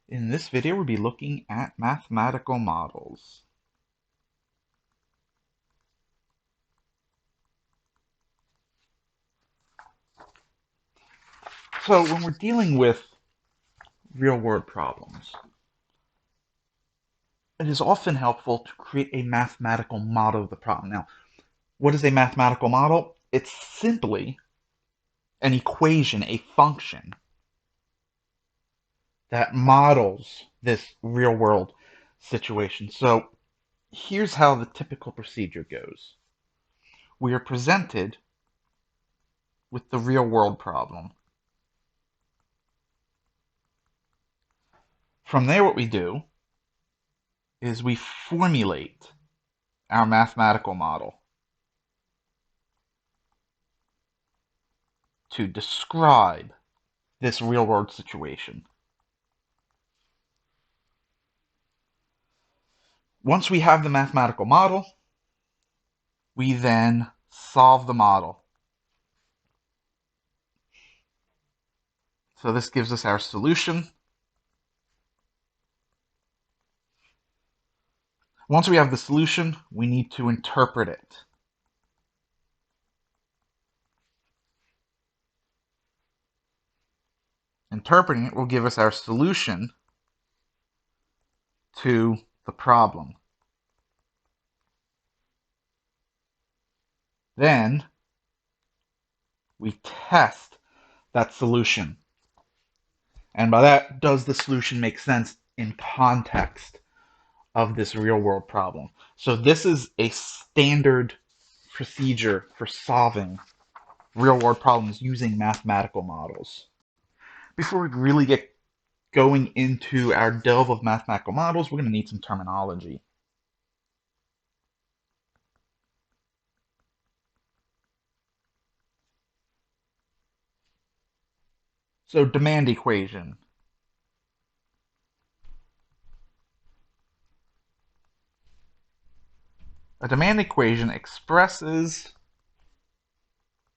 In this video, we'll be looking at mathematical models. So when we're dealing with real-world problems, it is often helpful to create a mathematical model of the problem. Now, what is a mathematical model? It's simply an equation, a function, that models this real-world situation. So here's how the typical procedure goes. We are presented with the real-world problem. From there, what we do is we formulate our mathematical model to describe this real-world situation. Once we have the mathematical model, we then solve the model. So this gives us our solution. Once we have the solution, we need to interpret it. Interpreting it will give us our solution to the problem. Then we test that solution. And by that, does the solution make sense in context of this real-world problem? So this is a standard procedure for solving real-world problems using mathematical models. Before we really get going into our delve of mathematical models, we're going to need some terminology. So demand equation. A demand equation expresses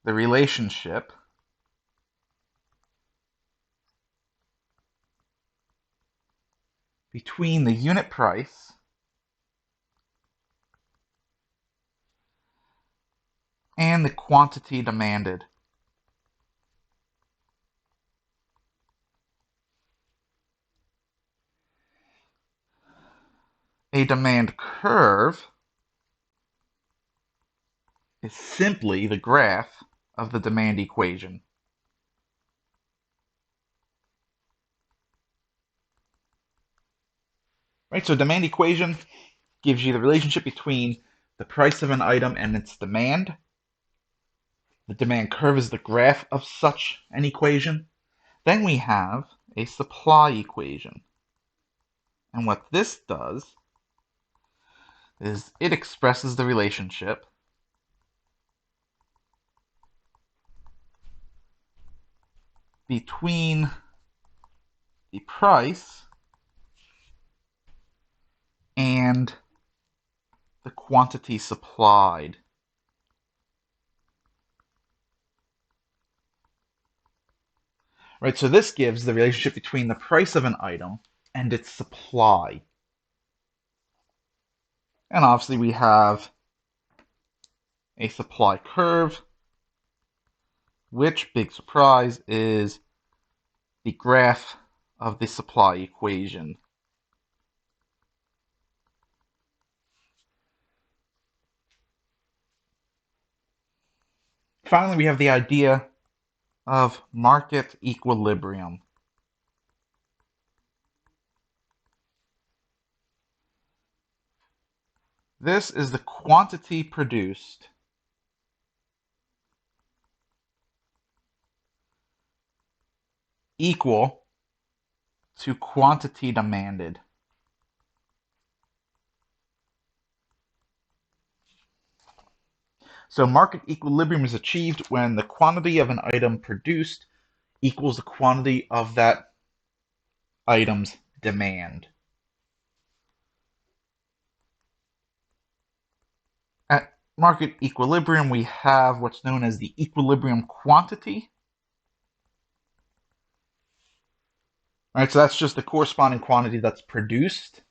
the relationship between the unit price and the quantity demanded. A demand curve is simply the graph of the demand equation. Right, so demand equation gives you the relationship between the price of an item and its demand. The demand curve is the graph of such an equation. Then we have a supply equation. And what this does is it expresses the relationship between the price and the quantity supplied. Right, so this gives the relationship between the price of an item and its supply. And obviously we have a supply curve, which, big surprise, is the graph of the supply equation. Finally, we have the idea of market equilibrium. This is the quantity produced equal to quantity demanded. So market equilibrium is achieved when the quantity of an item produced equals the quantity of that item's demand. At market equilibrium, we have what's known as the equilibrium quantity. Right, so that's just the corresponding quantity that's produced.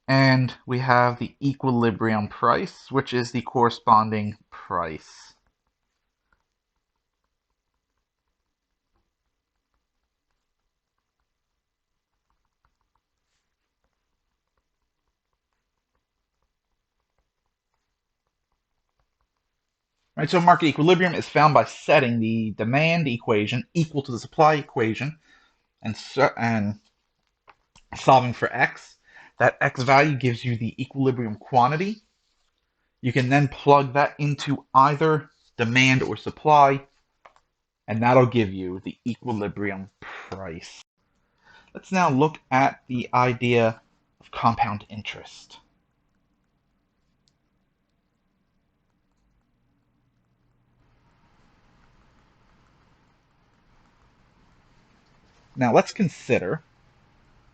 And we have the equilibrium price, which is the corresponding price. Right, so market equilibrium is found by setting the demand equation equal to the supply equation and solving for x. That x value gives you the equilibrium quantity. You can then plug that into either demand or supply, and that'll give you the equilibrium price. Let's now look at the idea of compound interest. Now let's consider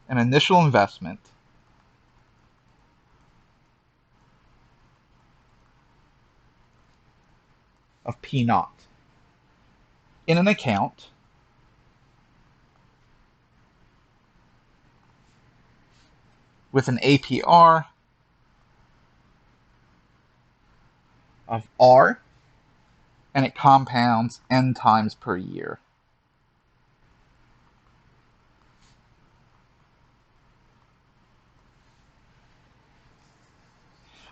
an initial investment of P naught in an account with an APR of R, and it compounds n times per year.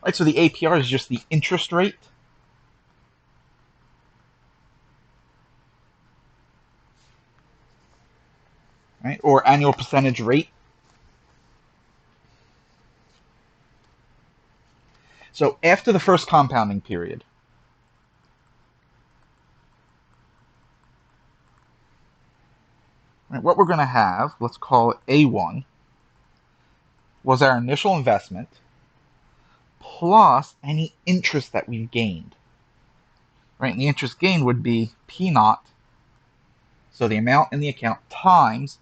Right, so the APR is just the interest rate. Right, or annual percentage rate. So after the first compounding period, right, what we're going to have, let's call it A1, was our initial investment plus any interest that we've gained. Right, and the interest gained would be P naught, so the amount in the account, times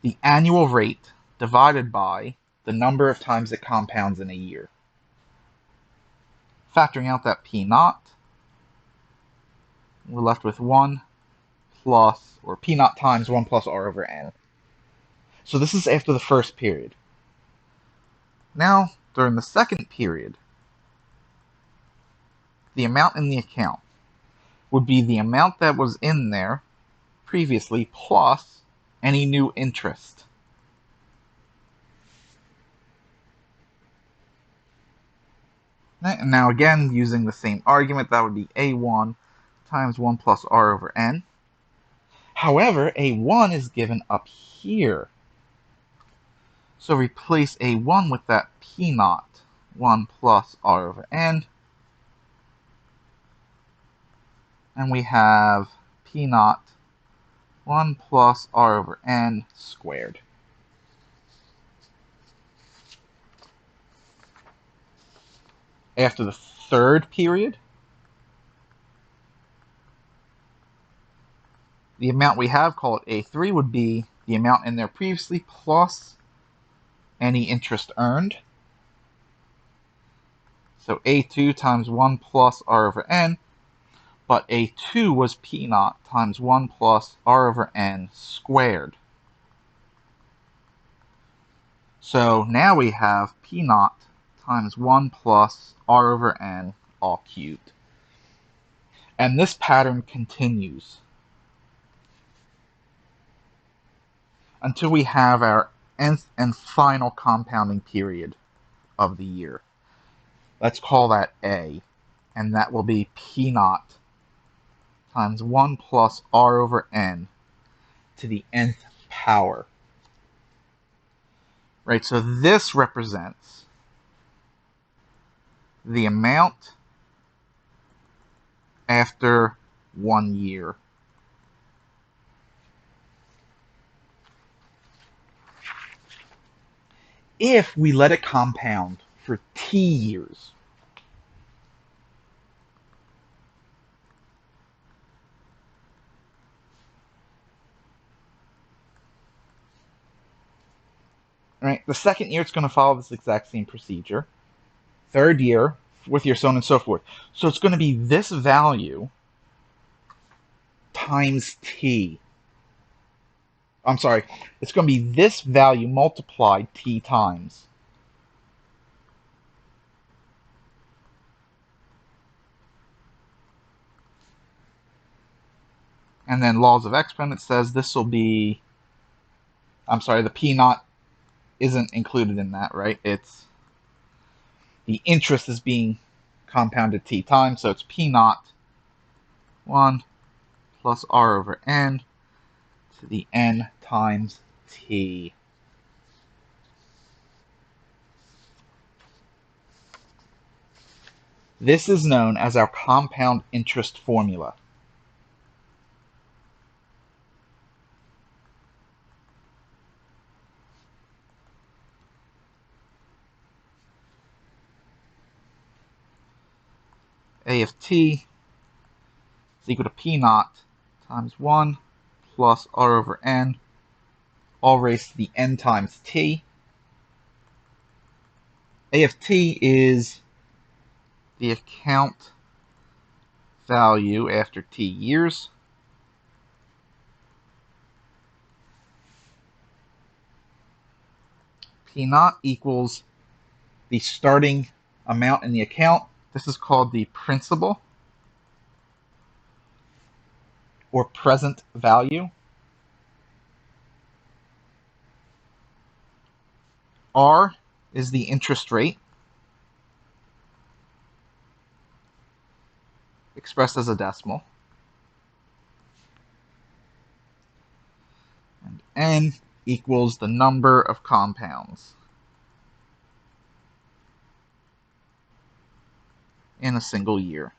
the annual rate divided by the number of times it compounds in a year. Factoring out that P naught, we're left with 1 plus, or P naught times 1 plus R over N. So this is after the first period. Now, during the second period, the amount in the account would be the amount that was in there previously plus any new interest. And now again, using the same argument, that would be A1 times 1 plus R over N. However, A1 is given up here. So replace A1 with that P naught, 1 plus R over N. And we have P naught, 1 plus R over N squared. After the third period, the amount we have, call it A3, would be the amount in there previously plus any interest earned. So A2 times 1 plus R over N, but A2 was P naught times 1 plus R over N squared. So now we have P naught times 1 plus R over N all cubed. And this pattern continues until we have our nth and final compounding period of the year. Let's call that A, and that will be P naught times 1 plus R over N to the nth power. Right, so this represents the amount after 1 year. If we let it compound for T years, right, the second year it's going to follow this exact same procedure. Third year, with your so on and so forth. So it's going to be this value times T. I'm sorry, it's going to be this value multiplied t times. And then laws of exponents says this will be, I'm sorry, the p naught isn't included in that, right? It's the interest is being compounded t times, so it's p naught 1 plus r over n to the n times t. This is known as our compound interest formula. A of t is equal to p naught times 1 plus r over n, all raised to the n times t. A of t is the account value after t years. P naught equals the starting amount in the account. This is called the principal or present value. R is the interest rate, expressed as a decimal. And n equals the number of compounds in a single year.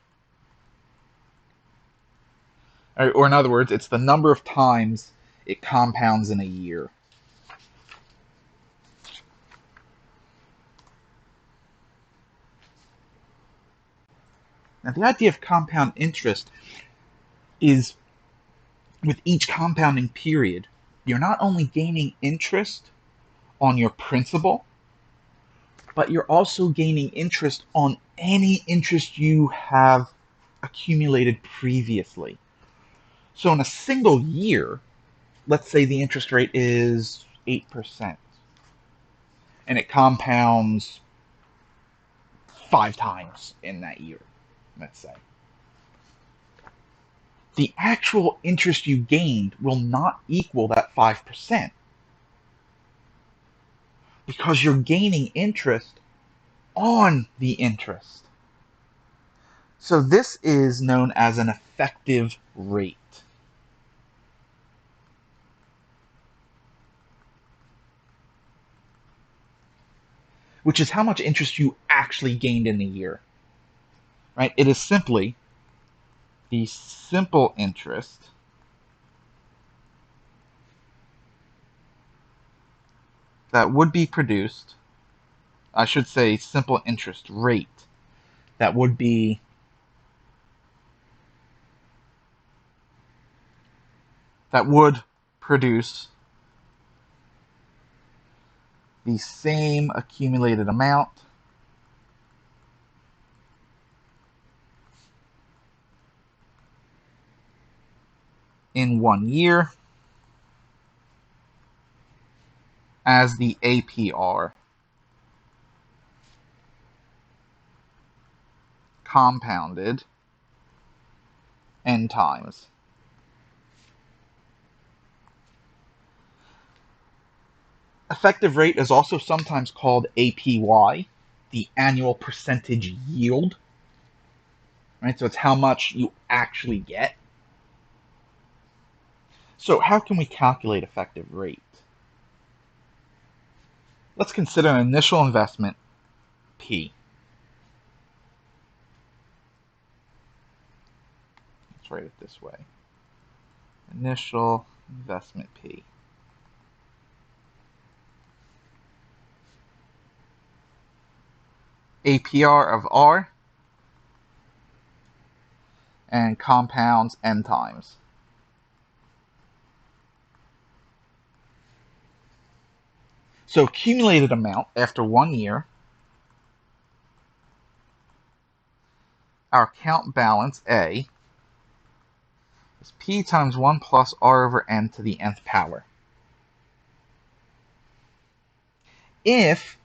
Or in other words, it's the number of times it compounds in a year. Now, the idea of compound interest is with each compounding period, you're not only gaining interest on your principal, but you're also gaining interest on any interest you have accumulated previously. So in a single year, let's say the interest rate is 8%, and it compounds 5 times in that year, let's say. The actual interest you gained will not equal that 5% because you're gaining interest on the interest. So this is known as an effective rate, which is how much interest you actually gained in the year. Right? It is simply the simple interest that would be produced, I should say simple interest rate, that would be that would produce the same accumulated amount in 1 year as the APR, compounded n times. Effective rate is also sometimes called APY, the annual percentage yield. Right? So it's how much you actually get. So how can we calculate effective rate? Let's consider an initial investment, P. Let's write it this way. Initial investment, P. APR of R, and compounds n times. So accumulated amount after 1 year, our account balance, A, is P times 1 plus R over n to the nth power. if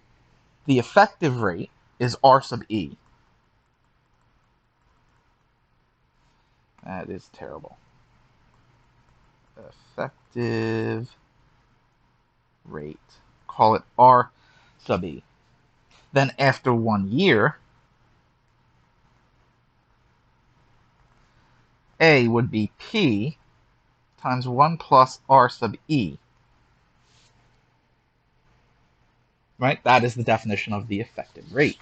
the effective rate is R sub E. That is terrible. Effective rate. Call it R sub E. Then after 1 year, A would be P times 1 plus R sub E. Right? That is the definition of the effective rate.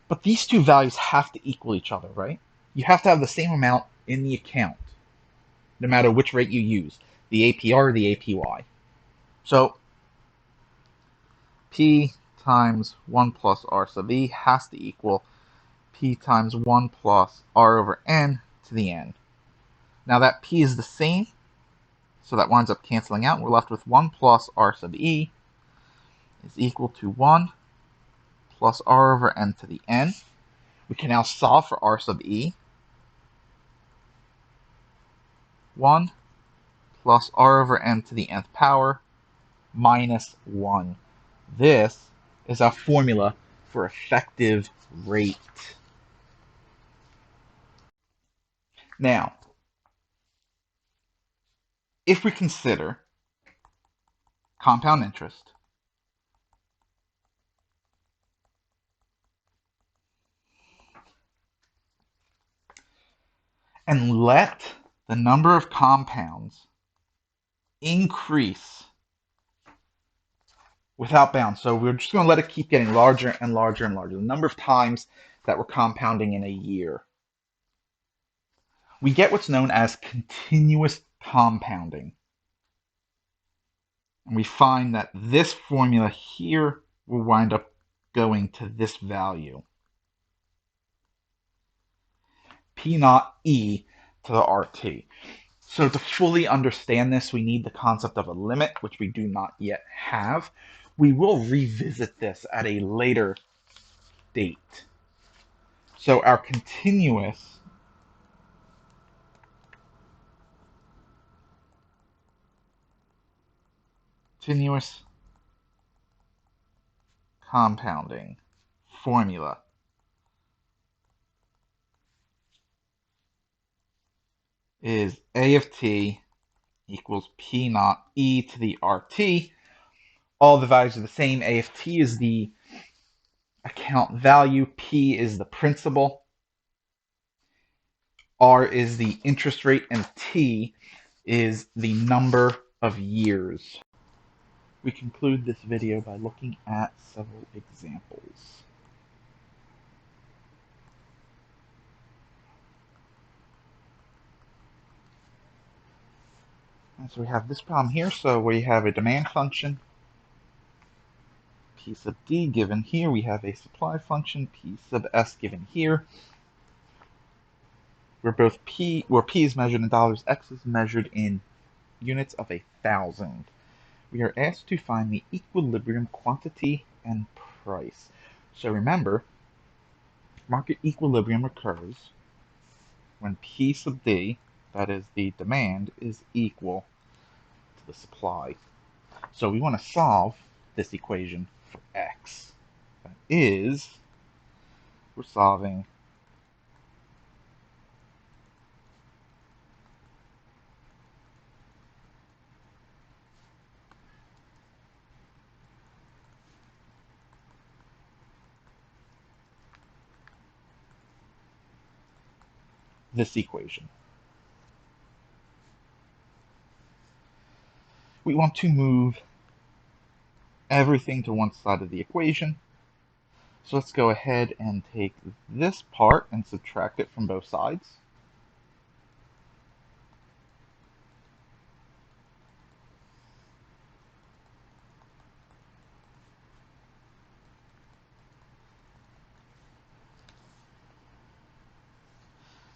But these two values have to equal each other, right? You have to have the same amount in the account, no matter which rate you use, the APR or the APY. So P times 1 plus R sub E has to equal P times 1 plus R over N to the N. Now that P is the same, so that winds up canceling out. We're left with 1 plus R sub E is equal to 1 plus R over N to the N. We can now solve for R sub E. 1 plus R over N to the nth power minus 1. This is our formula for effective rate. Now, if we consider compound interest, and let the number of compounds increase without bounds. So we're just going to let it keep getting larger and larger and larger. The number of times that we're compounding in a year. We get what's known as continuous compounding. And we find that this formula here will wind up going to this value. P naught E to the RT. So to fully understand this, we need the concept of a limit, which we do not yet have. We will revisit this at a later date. So our continuous compounding formula is A of t equals P naught E to the RT. All the values are the same. A of t is the account value, P is the principal, R is the interest rate, and T is the number of years. We conclude this video by looking at several examples. And so we have this problem here. So we have a demand function, P sub D given here. We have a supply function, P sub S given here. Where P is measured in dollars, X is measured in units of 1,000. We are asked to find the equilibrium quantity and price. So remember, market equilibrium occurs when P sub D, that is the demand, is equal to the supply. So we want to solve this equation for X. That is, we're solving this equation. We want to move everything to one side of the equation. So let's go ahead and take this part and subtract it from both sides.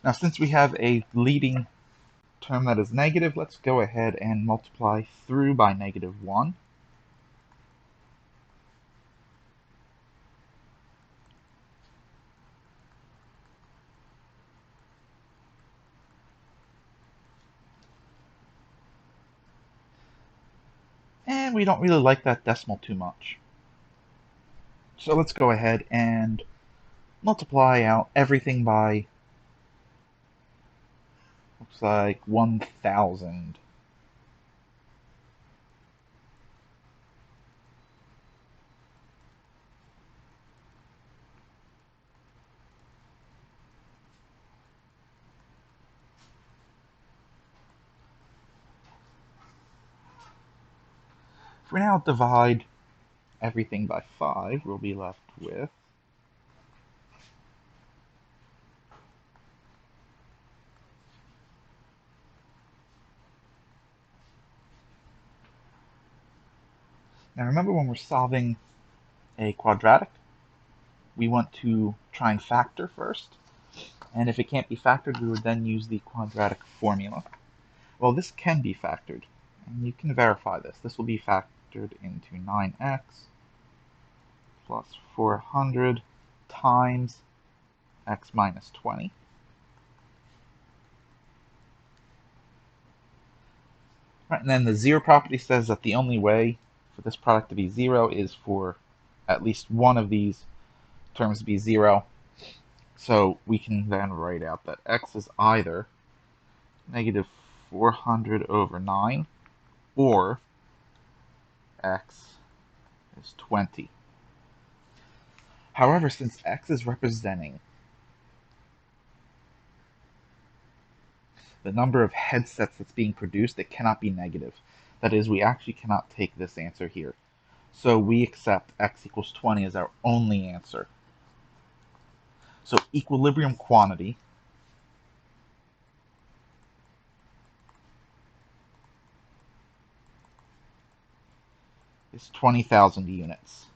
Now, since we have a leading term that is negative, let's go ahead and multiply through by -1. And and we don't really like that decimal too much. So let's go ahead and multiply out everything by, looks like 1,000. If we now divide everything by 5, we'll be left with now remember when we're solving a quadratic, we want to try and factor first. And if it can't be factored, we would then use the quadratic formula. Well, this can be factored, and you can verify this. This will be factored into 9x plus 400 times x minus 20. Right, and then the zero property says that the only way for this product to be 0 is for at least one of these terms to be 0. So we can then write out that x is either negative 400 over 9 or x is 20. However, since x is representing the number of headsets that's being produced, it cannot be negative. That is, we actually cannot take this answer here. So we accept x equals 20 as our only answer. So equilibrium quantity is 20,000 units.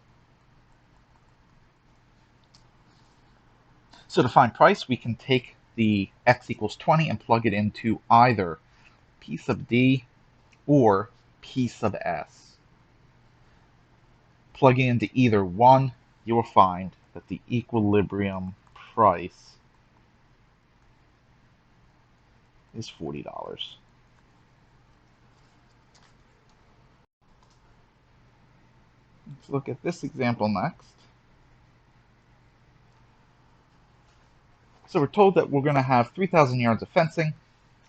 So to find price, we can take the x equals 20 and plug it into either P sub D or P sub S. Plugging into either one, you will find that the equilibrium price is $40. Let's look at this example next. So we're told that we're going to have 3,000 yards of fencing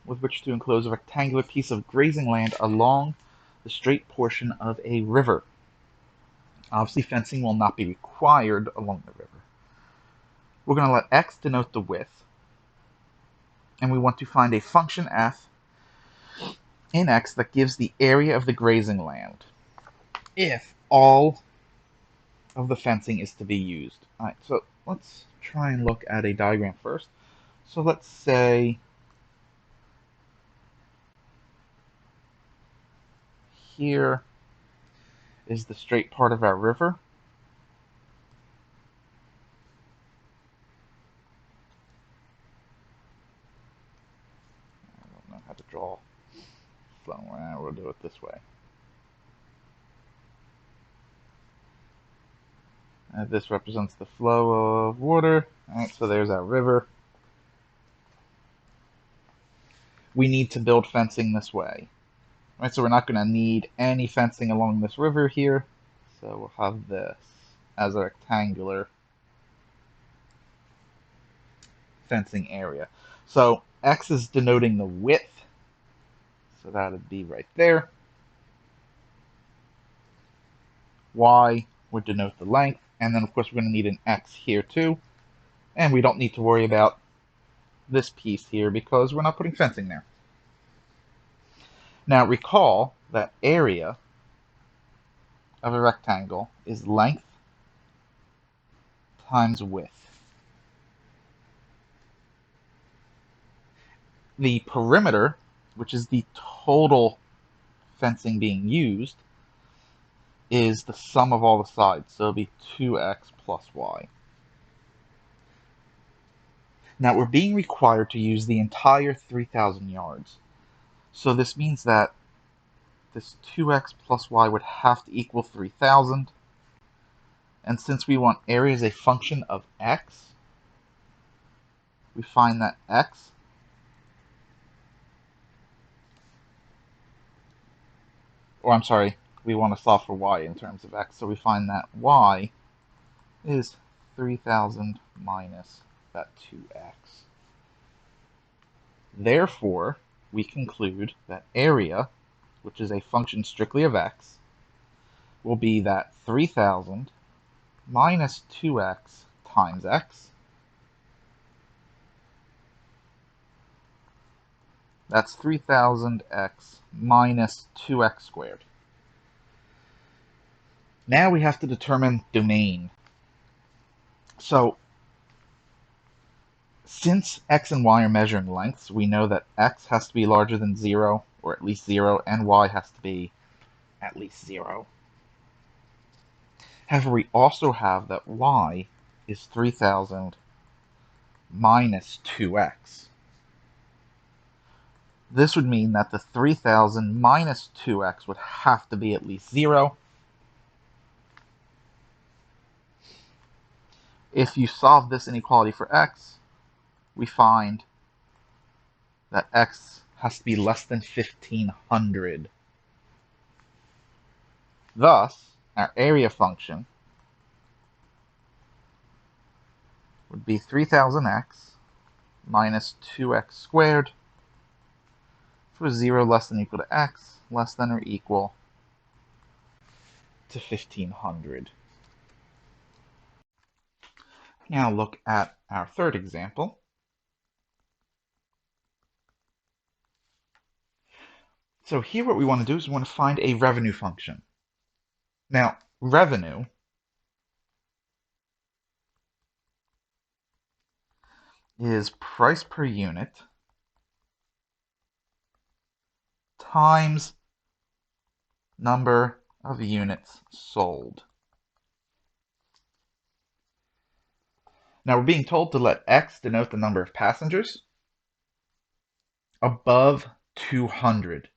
with which to enclose a rectangular piece of grazing land along the straight portion of a river. Obviously, fencing will not be required along the river. We're going to let x denote the width, and we want to find a function f in x that gives the area of the grazing land if all of the fencing is to be used. All right, so let's try and look at a diagram first. So let's say here is the straight part of our river. I don't know how to draw flow. We'll do it this way. This represents the flow of water. All right, so there's our river. We need to build fencing this way. Right, so we're not going to need any fencing along this river here. So we'll have this as a rectangular fencing area. So x is denoting the width. So that would be right there. Y would denote the length. And then, of course, we're going to need an x here too. And we don't need to worry about this piece here because we're not putting fencing there. Now recall that area of a rectangle is length times width. The perimeter, which is the total fencing being used, is the sum of all the sides. So it'll be 2x plus y. Now we're being required to use the entire 3,000 yards. So this means that this 2x plus y would have to equal 3,000. And since we want area as a function of x, we find that x or I'm sorry, we want to solve for y in terms of x. So we find that y is 3,000 minus that 2x. Therefore, we conclude that area, which is a function strictly of x, will be that 3,000 minus 2x times x. That's 3,000x minus 2x squared. Now we have to determine domain. So, since x and y are measuring lengths, we know that x has to be larger than 0, or at least 0, and y has to be at least 0. However, we also have that y is 3,000 minus 2x. This would mean that the 3,000 minus 2x would have to be at least 0. If you solve this inequality for x, we find that x has to be less than 1,500. Thus, our area function would be 3,000x minus 2x squared for 0 less than or equal to x less than or equal to 1,500. Now look at our third example. So here what we want to do is we want to find a revenue function. Now, revenue is price per unit times number of units sold. Now we're being told to let x denote the number of passengers above 200.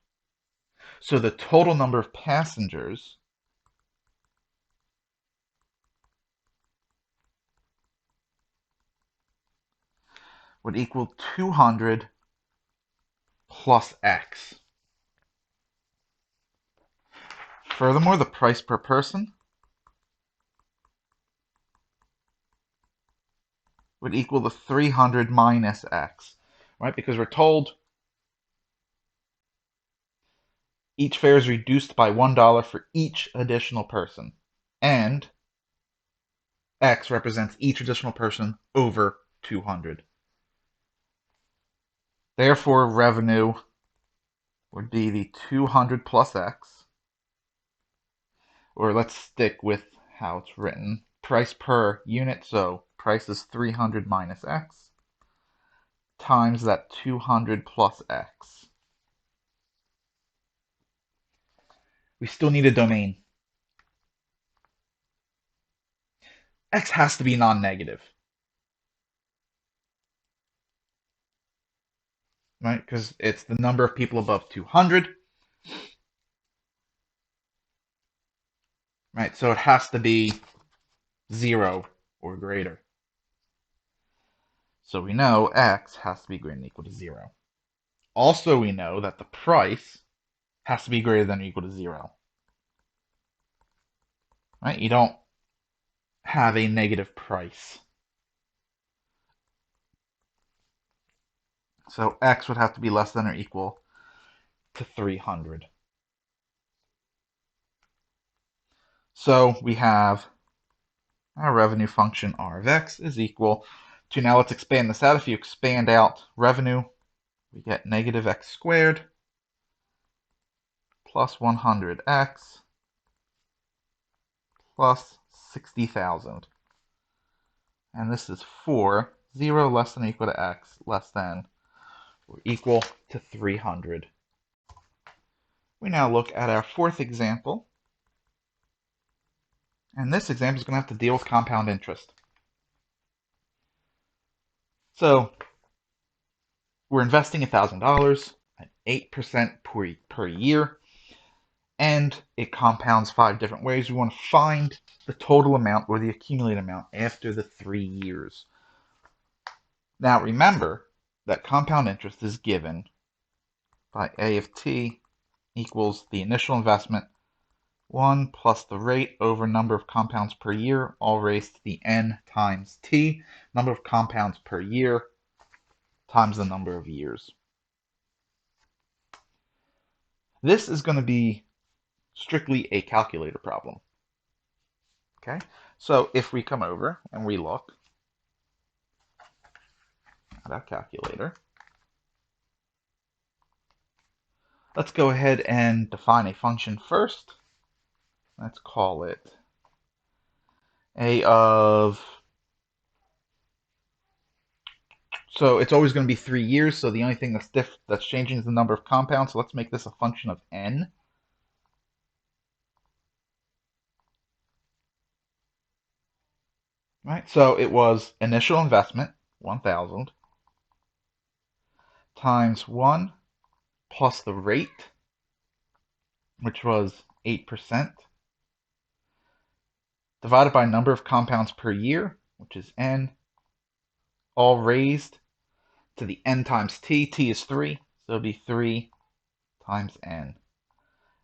So the total number of passengers would equal 200 plus x. Furthermore, the price per person would equal the 300 minus x, right? Because we're told each fare is reduced by $1 for each additional person, and x represents each additional person over 200. Therefore, revenue would be the 200 plus x, or let's stick with how it's written, price per unit, so price is 300 minus x, times that 200 plus x. We still need a domain. X has to be non-negative, right? Because it's the number of people above 200, right? So it has to be 0 or greater. So we know x has to be greater than or equal to 0. Also, we know that the price has to be greater than or equal to 0. Right? You don't have a negative price. So x would have to be less than or equal to 300. So we have our revenue function r of x is equal to, now let's expand this out. If you expand out revenue, we get negative x squared plus 100x plus 60,000. And this is for 0 less than or equal to x less than or equal to 300. We now look at our fourth example. And this example is going to have to deal with compound interest. So we're investing $1,000 at 8% per year, and it compounds 5 different ways. We want to find the total amount or the accumulated amount after the 3 years. Now remember that compound interest is given by A of t equals the initial investment 1 plus the rate over number of compounds per year, all raised to the n times t, number of compounds per year times the number of years. This is going to be strictly a calculator problem. Okay, so if we come over and we look at our calculator, let's go ahead and define a function first. Let's call it a of, so it's always going to be 3 years, so the only thing that's changing is the number of compounds, so let's make this a function of n. Right, so it was initial investment, 1,000, times 1 plus the rate, which was 8%, divided by number of compounds per year, which is n, all raised to the n times t. T is 3, so it'll be 3 times n.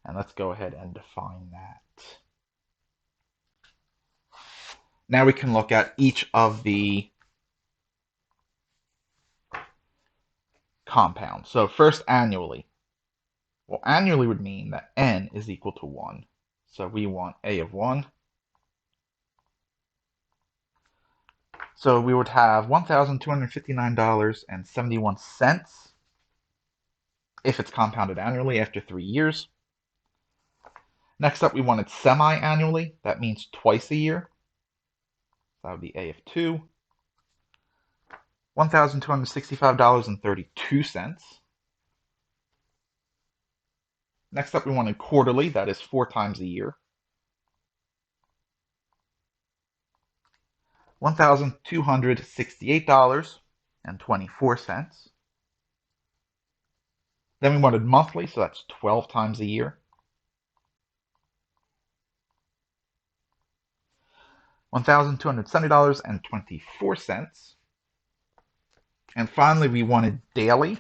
And let's go ahead and define that. Now we can look at each of the compounds. So first, annually. Well, annually would mean that n is equal to 1. So we want a of 1. So we would have $1,259.71 if it's compounded annually after 3 years. Next up, we wanted semi-annually. That means twice a year. That would be a of 2. $1,265.32. Next up, we wanted quarterly. That is 4 times a year. $1,268.24. Then we wanted monthly, so that's 12 times a year. $1,270.24. And finally, we wanted daily.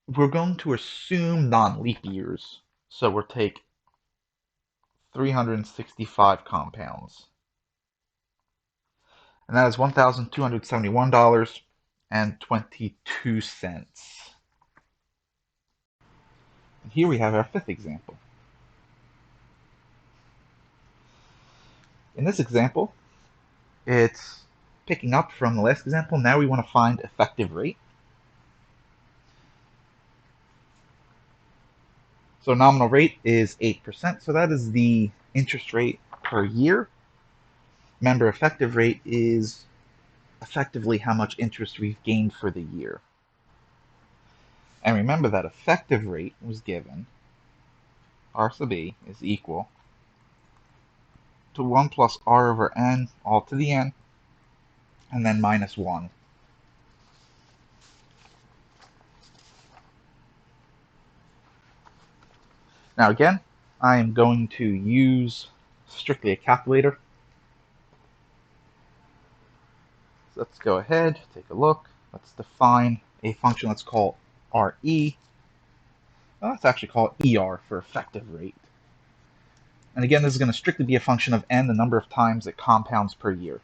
We're going to assume non-leap years, so we'll take 365 compounds. And that is $1,271.22. And here we have our fifth example. In this example, it's picking up from the last example. Now we want to find effective rate. So nominal rate is 8%, so that is the interest rate per year. Remember, effective rate is effectively how much interest we've gained for the year. And remember that effective rate was given, R sub e is equal to 1 plus r over n, all to the n, and then minus 1. Now again, I am going to use strictly a calculator. So let's go ahead, take a look. Let's define a function. Let's call RE. Well, let's actually call it ER for effective rate. And again, this is going to strictly be a function of n, the number of times it compounds per year.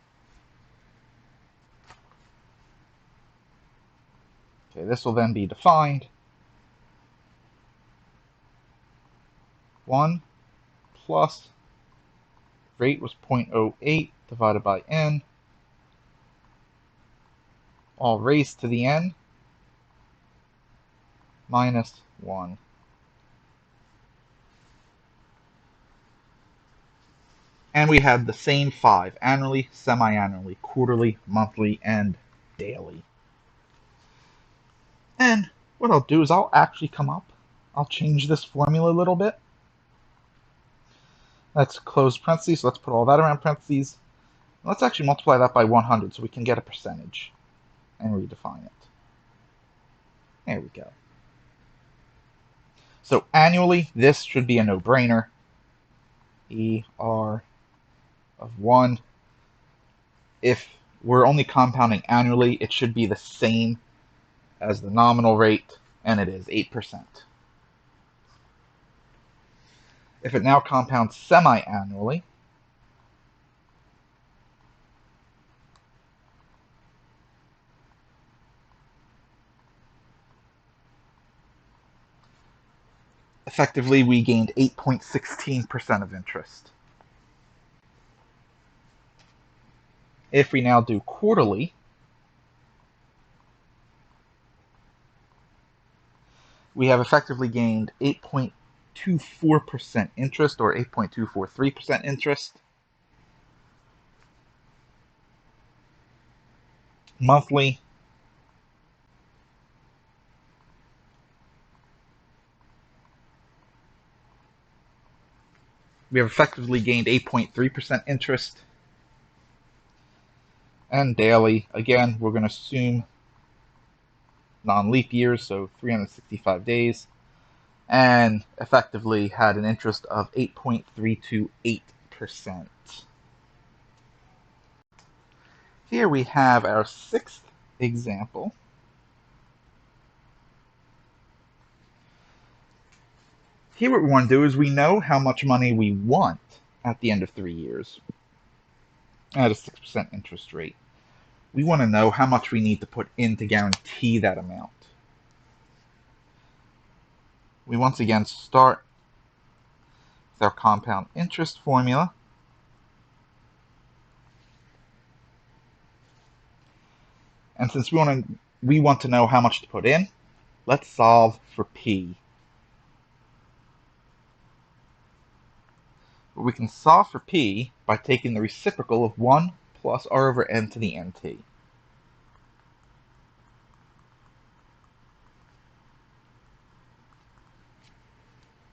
Okay, this will then be defined 1 plus rate was 0.08 divided by n, all raised to the n, minus 1. And we had the same 5, annually, semi-annually, quarterly, monthly, and daily. And what I'll do is I'll actually come up, I'll change this formula a little bit. Let's close parentheses, so let's put all that around parentheses. Let's actually multiply that by 100 so we can get a percentage and redefine it. There we go. So annually, this should be a no-brainer. ER of 1. If we're only compounding annually, it should be the same as the nominal rate, and it is 8%. If it now compounds semi-annually, effectively we gained 8.16% of interest. If we now do quarterly, we have effectively gained 8.24% interest, or 8.243% interest. Monthly, we have effectively gained 8.3% interest. And daily, again, we're going to assume non-leap years, so 365 days, and effectively had an interest of 8.328%. Here we have our sixth example. Here what we want to do is we know how much money we want at the end of 3 years at a 6% interest rate. We want to know how much we need to put in to guarantee that amount. We once again start with our compound interest formula. And since we want to know how much to put in, let's solve for P. We can solve for P by taking the reciprocal of 1 plus r over n to the nt.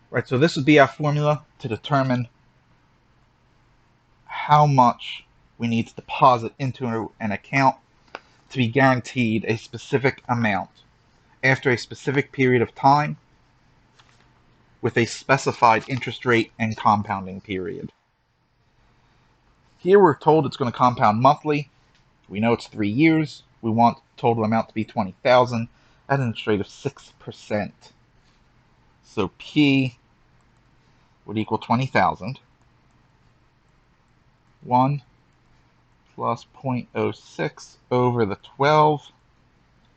Right, so this would be our formula to determine how much we need to deposit into an account to be guaranteed a specific amount after a specific period of time with a specified interest rate and compounding period. Here we're told it's going to compound monthly. We know it's 3 years. We want the total amount to be $20,000 at an interest rate of 6%. So P would equal 20,000. 1 plus 0.06 over the 12,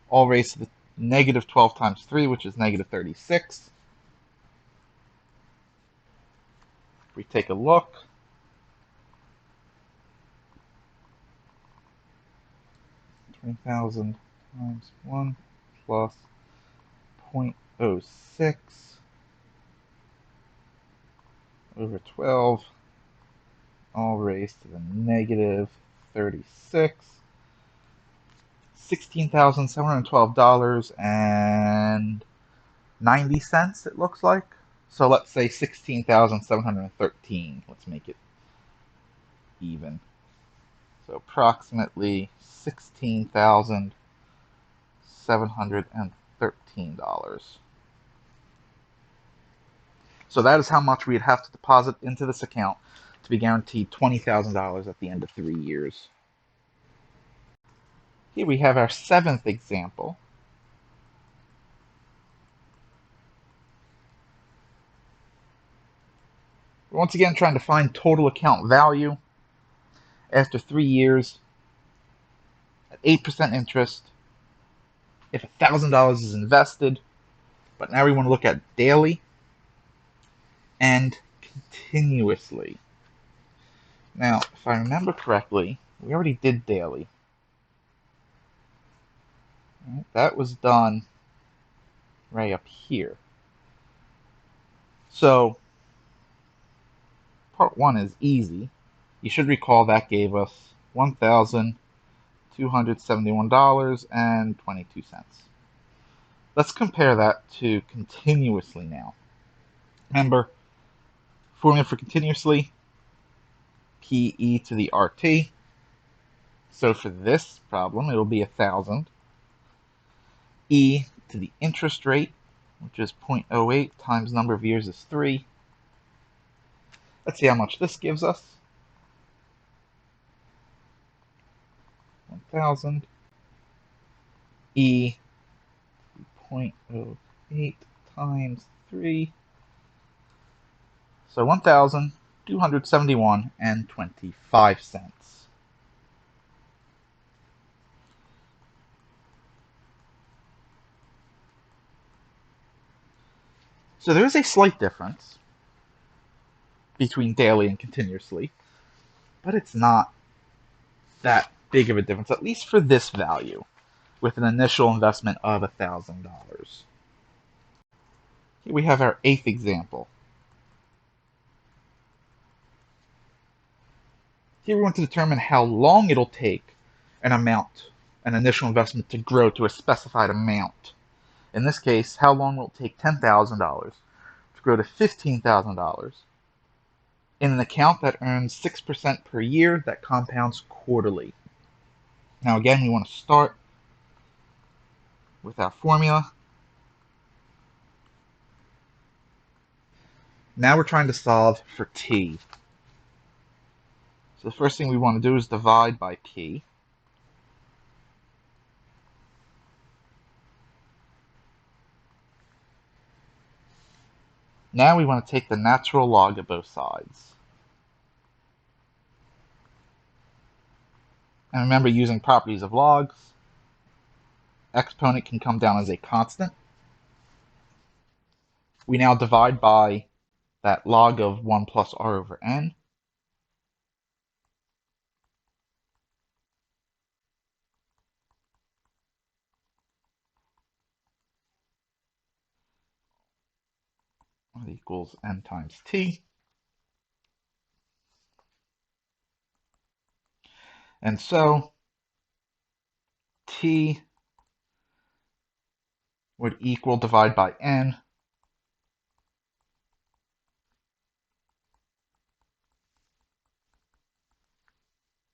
all raised to the negative 12 times 3, which is negative 36. If we take a look, $20,000 times 1 plus 0.06 over 12, all raised to the negative 36. $16,712.90, it looks like. So let's say 16,713. Let's make it even. So approximately $16,713. So that is how much we'd have to deposit into this account to be guaranteed $20,000 at the end of 3 years. Here we have our seventh example. We're once again trying to find total account value after 3 years at 8% interest if $1,000 is invested. But now we want to look at daily and continuously. Now, if I remember correctly, we already did daily. That was done right up here. So, part 1 is easy. You should recall that gave us $1,271.22. Let's compare that to continuously now. Remember, formula for continuously, PE to the RT. So for this problem, it'll be 1,000. E to the interest rate, which is 0.08 times number of years is 3. Let's see how much this gives us. 1,000. E 0.08 times 3. So 1,271.25. So there is a slight difference between daily and continuously, but it's not that big of a difference, at least for this value, with an initial investment of $1,000. Here we have our 8th example. Here we want to determine how long it'll take an initial investment to grow to a specified amount. In this case, how long will it take $10,000 to grow to $15,000 in an account that earns 6% per year that compounds quarterly? Now again, we want to start with our formula. Now we're trying to solve for t. So the first thing we want to do is divide by p. Now we want to take the natural log of both sides. And remember, using properties of logs, exponent can come down as a constant. We now divide by that log of 1 plus r over n. That equals n times t. And so t would equal divide by n.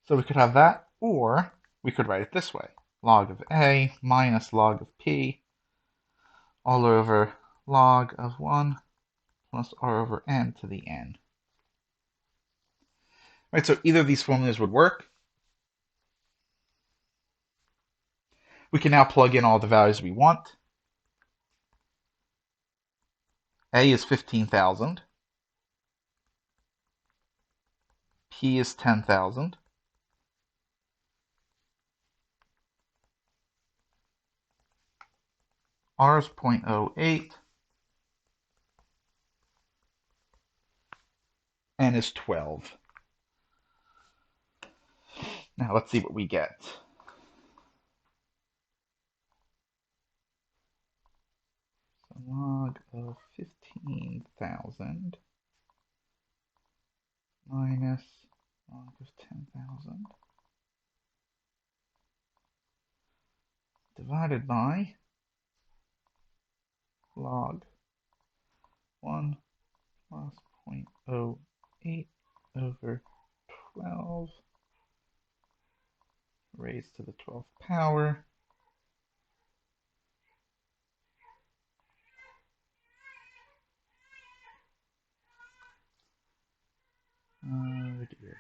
So we could have that, or we could write it this way. Log of a minus log of p all over log of 1 plus r over n to the n. Right, so either of these formulas would work. We can now plug in all the values we want. A is 15,000. P is 10,000. R is 0.08. N is 12. Now let's see what we get. So log of 15,000 minus log of 10,000 divided by log 1 plus 0.08 over 12 raised to the 12th power. Oh dear.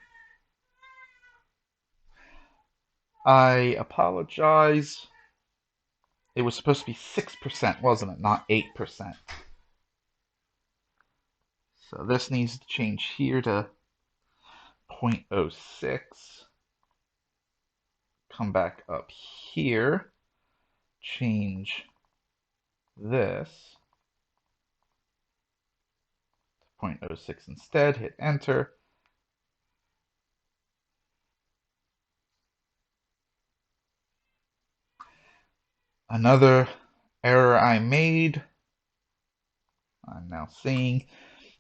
I apologize. It was supposed to be 6%, wasn't it? Not 8%. So this needs to change here to 0.06. Come back up here. Change this to 0.06 instead. Hit enter. Another error I made. I'm now seeing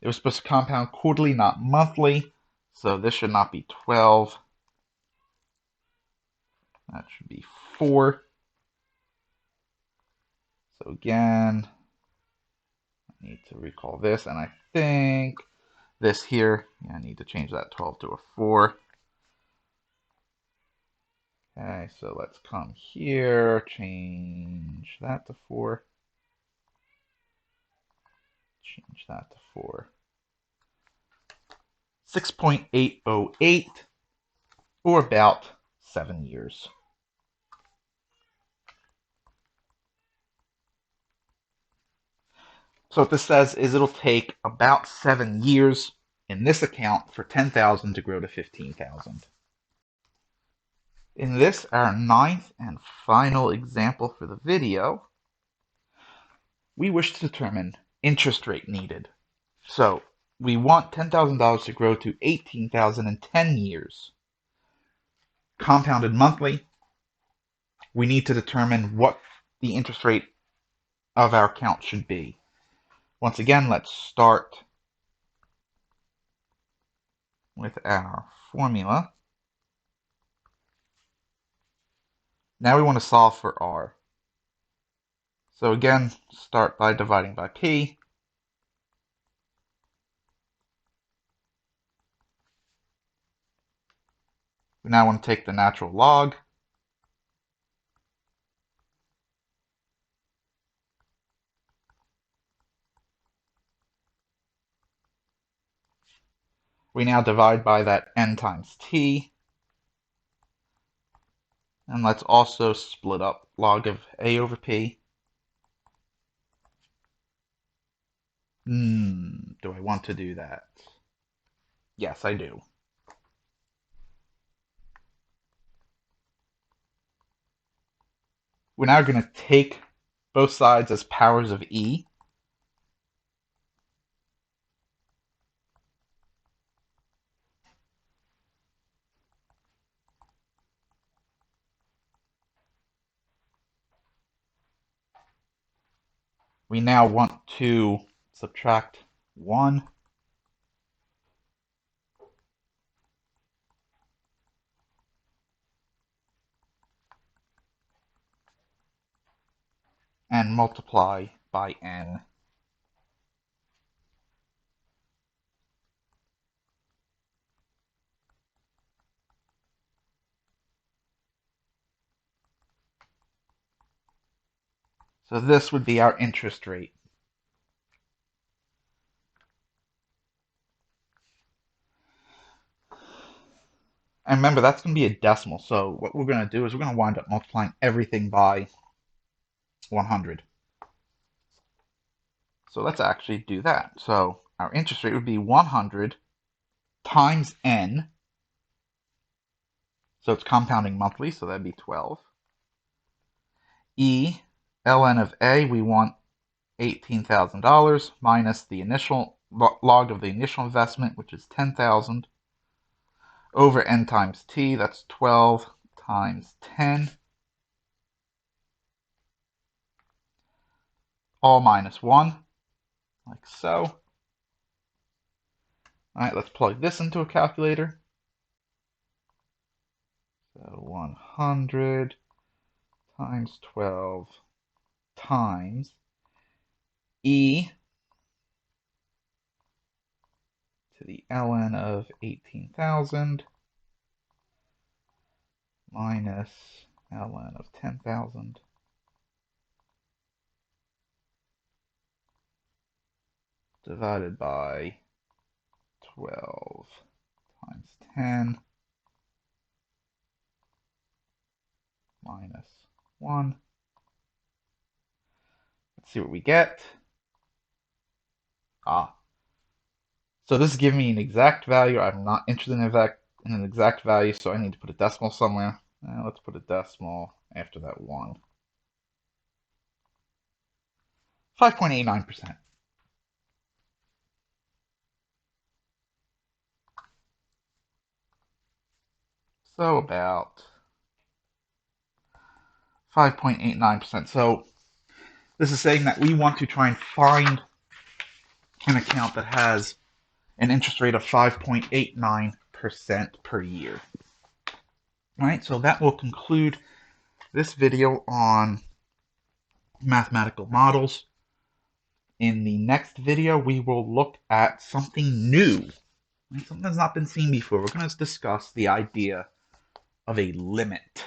it was supposed to compound quarterly, not monthly. So this should not be 12. That should be 4. So again, I need to recall this, and I think this here, I need to change that 12 to a 4. Okay, so let's come here, change that to 4. Change that to 4. 6.808, or about 7 years. So what this says is it'll take about 7 years in this account for 10,000 to grow to 15,000. In this, our 9th and final example for the video, we wish to determine interest rate needed. So we want $10,000 to grow to 18,000 in 10 years. Compounded monthly, we need to determine what the interest rate of our account should be. Once again, let's start with our formula. Now we want to solve for R. So again, start by dividing by P. We now want to take the natural log. We now divide by that n times t. And let's also split up log of a over p. Do I want to do that? Yes, I do. We're now going to take both sides as powers of e. We now want to subtract 1. And multiply by n. So this would be our interest rate. And remember, that's going to be a decimal. So what we're going to do is we're going to wind up multiplying everything by 100. So let's actually do that. So our interest rate would be 100 times n. So it's compounding monthly, so that'd be 12. E, ln of a, we want $18,000 minus the initial log of the initial investment, which is 10,000, over n times t, that's 12 times 10, all minus 1, like so. All right, let's plug this into a calculator. So 100 times 12 times e to the ln of 18,000 minus ln of 10,000 divided by 12 times 10 minus 1. Let's see what we get. So this is giving me an exact value. I'm not interested in an exact value, so I need to put a decimal somewhere. Let's put a decimal after that 1. 5.89%. So about 5.89%. So this is saying that we want to try and find an account that has an interest rate of 5.89% per year. All right, so that will conclude this video on mathematical models. In the next video, we will look at something new, something that's not been seen before. We're going to discuss the idea of a limit.